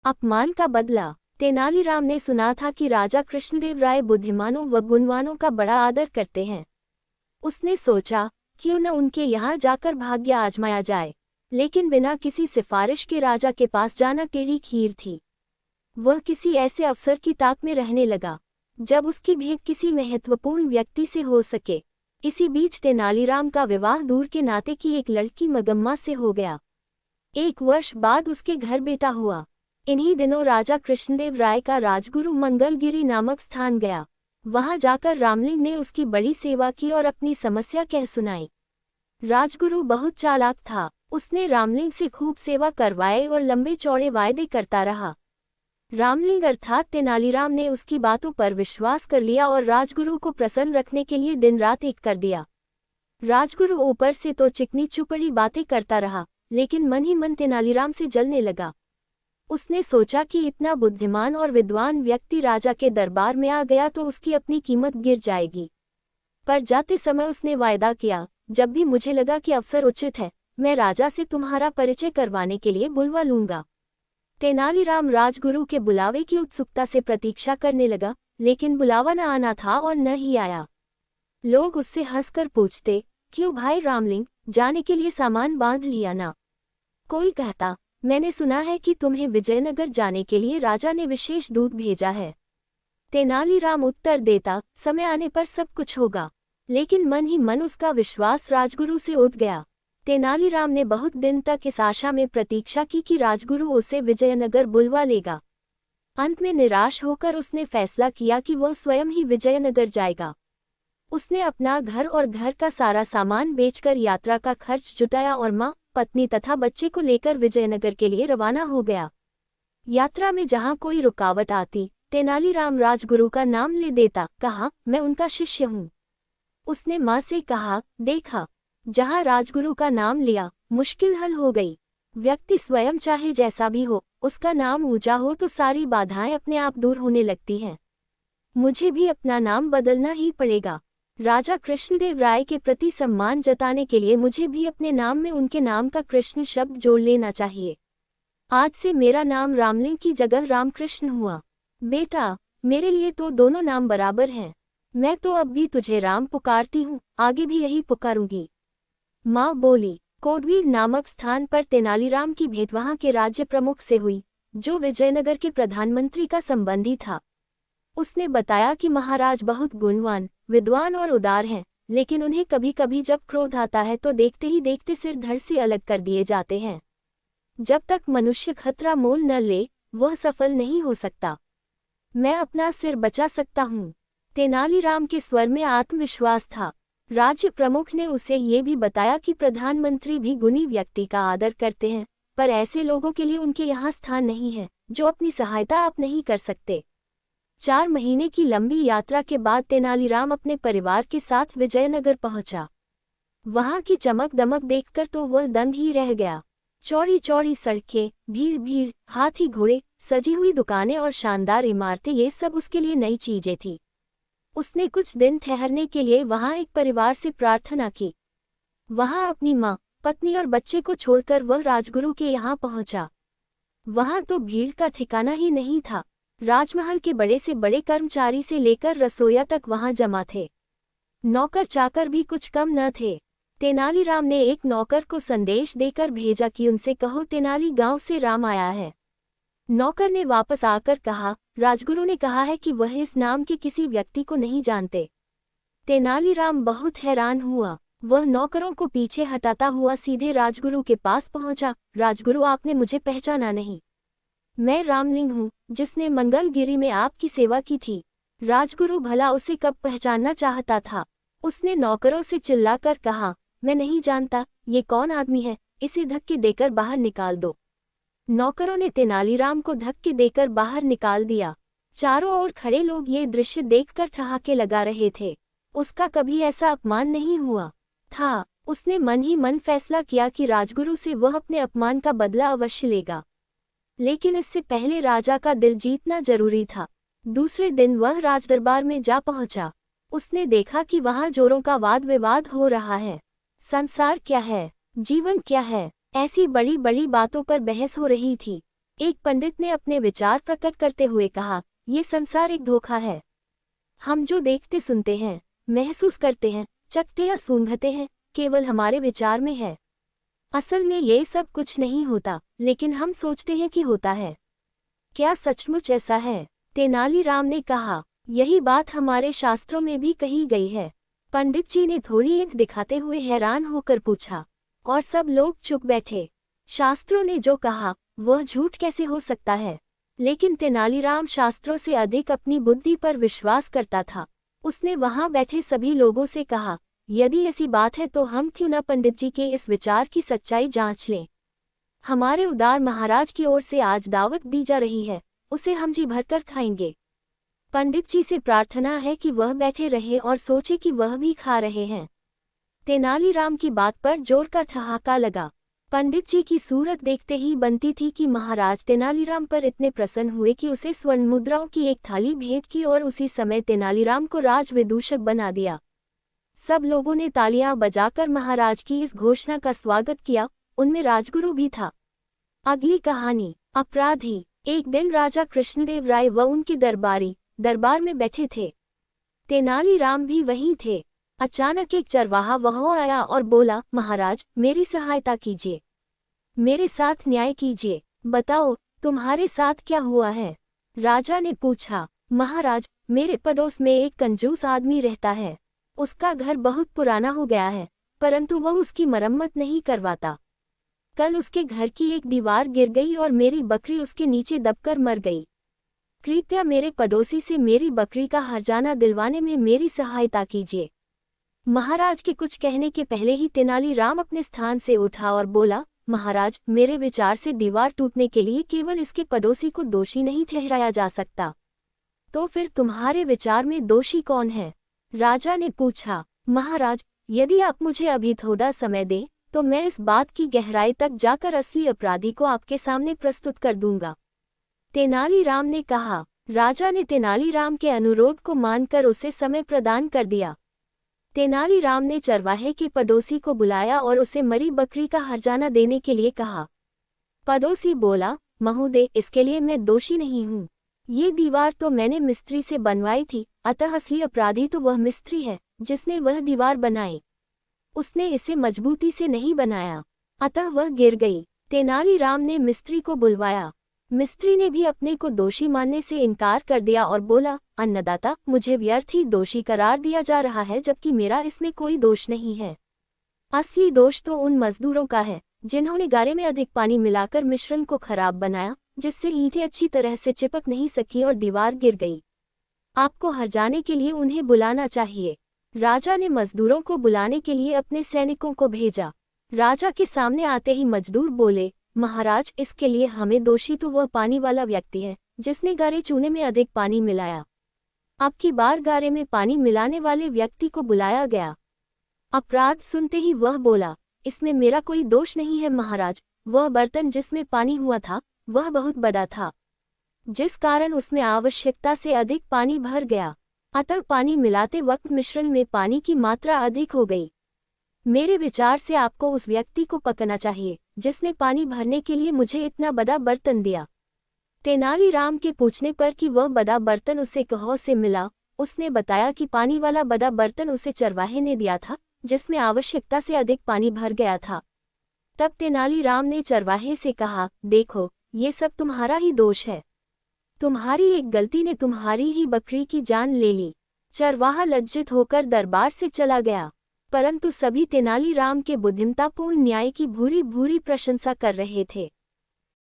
अपमान का बदला। तेनालीराम ने सुना था कि राजा कृष्णदेव राय बुद्धिमानों व गुणवानों का बड़ा आदर करते हैं। उसने सोचा क्यों न उनके यहाँ जाकर भाग्य आजमाया जाए, लेकिन बिना किसी सिफारिश के राजा के पास जाना टेढ़ी खीर थी। वह किसी ऐसे अवसर की ताक में रहने लगा जब उसकी भेंट किसी महत्वपूर्ण व्यक्ति से हो सके। इसी बीच तेनालीराम का विवाह दूर के नाते की एक लड़की मगम्मा से हो गया। 1 वर्ष बाद उसके घर बेटा हुआ। इन्हीं दिनों राजा कृष्णदेव राय का राजगुरु मंगलगिरी नामक स्थान गया। वहां जाकर रामलिंग ने उसकी बड़ी सेवा की और अपनी समस्या कह सुनाई। राजगुरु बहुत चालाक था। उसने रामलिंग से खूब सेवा करवाए और लंबे चौड़े वायदे करता रहा। रामलिंग अर्थात तेनालीराम ने उसकी बातों पर विश्वास कर लिया और राजगुरु को प्रसन्न रखने के लिए दिन रात एक कर दिया। राजगुरु ऊपर से तो चिकनी चुपड़ी बातें करता रहा, लेकिन मन ही मन तेनालीराम से जलने लगा। उसने सोचा कि इतना बुद्धिमान और विद्वान व्यक्ति राजा के दरबार में आ गया तो उसकी अपनी कीमत गिर जाएगी। पर जाते समय उसने वायदा किया, जब भी मुझे लगा कि अवसर उचित है, मैं राजा से तुम्हारा परिचय करवाने के लिए बुलवा लूंगा। तेनालीराम राजगुरु के बुलावे की उत्सुकता से प्रतीक्षा करने लगा, लेकिन बुलावा न आना था और न ही आया। लोग उससे हंसकर पूछते, क्यों भाई रामलिंग, जाने के लिए सामान बांध लिया ना? कोई कहता, मैंने सुना है कि तुम्हें विजयनगर जाने के लिए राजा ने विशेष दूत भेजा है। तेनालीराम उत्तर देता, समय आने पर सब कुछ होगा। लेकिन मन ही मन उसका विश्वास राजगुरु से उठ गया। तेनालीराम ने बहुत दिन तक इस आशा में प्रतीक्षा की कि राजगुरु उसे विजयनगर बुलवा लेगा। अंत में निराश होकर उसने फैसला किया कि वह स्वयं ही विजयनगर जाएगा। उसने अपना घर और घर का सारा सामान बेचकर यात्रा का खर्च जुटाया और माँ, पत्नी तथा बच्चे को लेकर विजयनगर के लिए रवाना हो गया। यात्रा में जहाँ कोई रुकावट आती, तेनालीराम राजगुरु का नाम ले देता, कहा, मैं उनका शिष्य हूँ। उसने माँ से कहा, देखा, जहाँ राजगुरु का नाम लिया, मुश्किल हल हो गई। व्यक्ति स्वयं चाहे जैसा भी हो, उसका नाम ऊंचा हो तो सारी बाधाएं अपने आप दूर होने लगती हैं। मुझे भी अपना नाम बदलना ही पड़ेगा। राजा कृष्णदेव राय के प्रति सम्मान जताने के लिए मुझे भी अपने नाम में उनके नाम का कृष्ण शब्द जोड़ लेना चाहिए। आज से मेरा नाम रामलिंग की जगह रामकृष्ण हुआ। बेटा, मेरे लिए तो दोनों नाम बराबर हैं। मैं तो अब भी तुझे राम पुकारती हूँ, आगे भी यही पुकारूंगी। माँ बोली। कोडवीर नामक स्थान पर तेनालीराम की भेंट वहां के राज्य प्रमुख से हुई, जो विजयनगर के प्रधानमंत्री का संबंधी था। उसने बताया कि महाराज बहुत गुणवान, विद्वान और उदार हैं, लेकिन उन्हें कभी कभी जब क्रोध आता है तो देखते ही देखते सिर धड़ से अलग कर दिए जाते हैं। जब तक मनुष्य खतरा मोल न ले, वह सफल नहीं हो सकता। मैं अपना सिर बचा सकता हूँ। तेनालीराम के स्वर में आत्मविश्वास था। राज्य प्रमुख ने उसे ये भी बताया कि प्रधानमंत्री भी गुणी व्यक्ति का आदर करते हैं, पर ऐसे लोगों के लिए उनके यहाँ स्थान नहीं है जो अपनी सहायता आप नहीं कर सकते। 4 महीने की लंबी यात्रा के बाद तेनालीराम अपने परिवार के साथ विजयनगर पहुंचा। वहां की चमक दमक देखकर तो वह दंग ही रह गया। चौड़ी चौड़ी सड़कें, भीड़ भीड़, हाथी घोड़े, सजी हुई दुकानें और शानदार इमारतें, ये सब उसके लिए नई चीजें थी। उसने कुछ दिन ठहरने के लिए वहां एक परिवार से प्रार्थना की। वहां अपनी माँ, पत्नी और बच्चे को छोड़कर वह राजगुरु के यहाँ पहुंचा। वहां तो भीड़ का ठिकाना ही नहीं था। राजमहल के बड़े से बड़े कर्मचारी से लेकर रसोइया तक वहां जमा थे। नौकर चाकर भी कुछ कम न थे। तेनालीराम ने एक नौकर को संदेश देकर भेजा कि उनसे कहो तेनाली गांव से राम आया है। नौकर ने वापस आकर कहा, राजगुरु ने कहा है कि वह इस नाम के किसी व्यक्ति को नहीं जानते। तेनालीराम बहुत हैरान हुआ। वह नौकरों को पीछे हटाता हुआ सीधे राजगुरु के पास पहुंचा। राजगुरु, आपने मुझे पहचाना नहीं? मैं रामलिंग हूँ, जिसने मंगलगिरी में आपकी सेवा की थी। राजगुरु भला उसे कब पहचानना चाहता था। उसने नौकरों से चिल्लाकर कहा, मैं नहीं जानता, ये कौन आदमी है, इसे धक्के देकर बाहर निकाल दो। नौकरों ने तेनालीराम को धक्के देकर बाहर निकाल दिया। चारों ओर खड़े लोग ये दृश्य देखकर ठहाके लगा रहे थे। उसका कभी ऐसा अपमान नहीं हुआ था। उसने मन ही मन फैसला किया कि राजगुरु से वह अपने अपमान का बदला अवश्य लेगा। लेकिन इससे पहले राजा का दिल जीतना जरूरी था। दूसरे दिन वह राजदरबार में जा पहुंचा। उसने देखा कि वहां जोरों का वाद विवाद हो रहा है। संसार क्या है, जीवन क्या है, ऐसी बड़ी बड़ी बातों पर बहस हो रही थी। एक पंडित ने अपने विचार प्रकट करते हुए कहा, ये संसार एक धोखा है। हम जो देखते सुनते हैं, महसूस करते हैं, चखते या सूंघते हैं, केवल हमारे विचार में है। असल में ये सब कुछ नहीं होता, लेकिन हम सोचते हैं कि होता है। क्या सचमुच ऐसा है? तेनालीराम ने कहा, यही बात हमारे शास्त्रों में भी कही गई है। पंडित जी ने थोड़ी ईंट दिखाते हुए हैरान होकर पूछा, और सब लोग चुप बैठे। शास्त्रों ने जो कहा वह झूठ कैसे हो सकता है? लेकिन तेनालीराम शास्त्रों से अधिक अपनी बुद्धि पर विश्वास करता था। उसने वहां बैठे सभी लोगों से कहा, यदि ऐसी बात है तो हम क्यों न पंडित जी के इस विचार की सच्चाई जांच लें। हमारे उदार महाराज की ओर से आज दावत दी जा रही है, उसे हम जी भरकर खाएंगे। पंडित जी से प्रार्थना है कि वह बैठे रहे और सोचे कि वह भी खा रहे हैं। तेनालीराम की बात पर जोर का ठहाका लगा। पंडित जी की सूरत देखते ही बनती थी कि महाराज तेनालीराम पर इतने प्रसन्न हुए कि उसे स्वर्ण मुद्राओं की एक थाली भेंट की और उसी समय तेनालीराम को राजविदूषक बना दिया। सब लोगों ने तालियां बजाकर महाराज की इस घोषणा का स्वागत किया, उनमें राजगुरु भी था। अगली कहानी। अपराधी। एक दिन राजा कृष्णदेव राय व उनके दरबार में बैठे थे। तेनालीराम भी वहीं थे। अचानक एक चरवाहा वहां आया और बोला, महाराज मेरी सहायता कीजिए, मेरे साथ न्याय कीजिए, बताओ तुम्हारे साथ क्या हुआ है? राजा ने पूछा, महाराज मेरे पड़ोस में एक कंजूस आदमी रहता है। उसका घर बहुत पुराना हो गया है, परंतु वह उसकी मरम्मत नहीं करवाता। कल उसके घर की एक दीवार गिर गई और मेरी बकरी उसके नीचे दबकर मर गई। कृपया मेरे पड़ोसी से मेरी बकरी का हर्जाना दिलवाने में मेरी सहायता कीजिए। महाराज के कुछ कहने के पहले ही तेनालीराम अपने स्थान से उठा और बोला, महाराज मेरे विचार से दीवार टूटने के लिए केवल इसके पड़ोसी को दोषी नहीं ठहराया जा सकता। तो फिर तुम्हारे विचार में दोषी कौन है? राजा ने पूछा। महाराज यदि आप मुझे अभी थोड़ा समय दें तो मैं इस बात की गहराई तक जाकर असली अपराधी को आपके सामने प्रस्तुत कर दूंगा। तेनालीराम ने कहा। राजा ने तेनालीराम के अनुरोध को मानकर उसे समय प्रदान कर दिया। तेनालीराम ने चरवाहे के पड़ोसी को बुलाया और उसे मरी बकरी का हर्जाना देने के लिए कहा। पड़ोसी बोला, महोदय इसके लिए मैं दोषी नहीं हूँ। ये दीवार तो मैंने मिस्त्री से बनवाई थी, अतः असली अपराधी तो वह मिस्त्री है जिसने वह दीवार बनाई। उसने इसे मजबूती से नहीं बनाया, अतः वह गिर गई। तेनालीराम ने मिस्त्री को बुलवाया। मिस्त्री ने भी अपने को दोषी मानने से इनकार कर दिया और बोला, अन्नदाता मुझे व्यर्थ ही दोषी करार दिया जा रहा है, जबकि मेरा इसमें कोई दोष नहीं है। असली दोष तो उन मजदूरों का है जिन्होंने गारे में अधिक पानी मिलाकर मिश्रण को खराब बनाया, जिससे ईंटें अच्छी तरह से चिपक नहीं सकी और दीवार गिर गई। आपको हर्जाने के लिए उन्हें बुलाना चाहिए। राजा ने मजदूरों को बुलाने के लिए अपने सैनिकों को भेजा। राजा के सामने आते ही मजदूर बोले, महाराज इसके लिए हमें दोषी तो वह पानी वाला व्यक्ति है जिसने गारे चूने में अधिक पानी मिलाया। अब की बार गारे में पानी मिलाने वाले व्यक्ति को बुलाया गया। अपराध सुनते ही वह बोला, इसमें मेरा कोई दोष नहीं है महाराज। वह बर्तन जिसमें पानी हुआ था वह बहुत बड़ा था, जिस कारण उसमें आवश्यकता से अधिक पानी भर गया, अतः पानी मिलाते वक्त मिश्रण में पानी की मात्रा अधिक हो गई। मेरे विचार से आपको उस व्यक्ति को पकड़ना चाहिए जिसने पानी भरने के लिए मुझे इतना बड़ा बर्तन दिया। तेनालीराम के पूछने पर कि वह बड़ा बर्तन उसे कहाँ से मिला, उसने बताया कि पानी वाला बड़ा बर्तन उसे चरवाहे ने दिया था जिसमें आवश्यकता से अधिक पानी भर गया था। तब तेनालीराम ने चरवाहे से कहा, देखो ये सब तुम्हारा ही दोष है। तुम्हारी एक गलती ने तुम्हारी ही बकरी की जान ले ली। चरवाहा लज्जित होकर दरबार से चला गया, परंतु सभी तेनालीराम के बुद्धिमतापूर्ण न्याय की भूरी भूरी प्रशंसा कर रहे थे।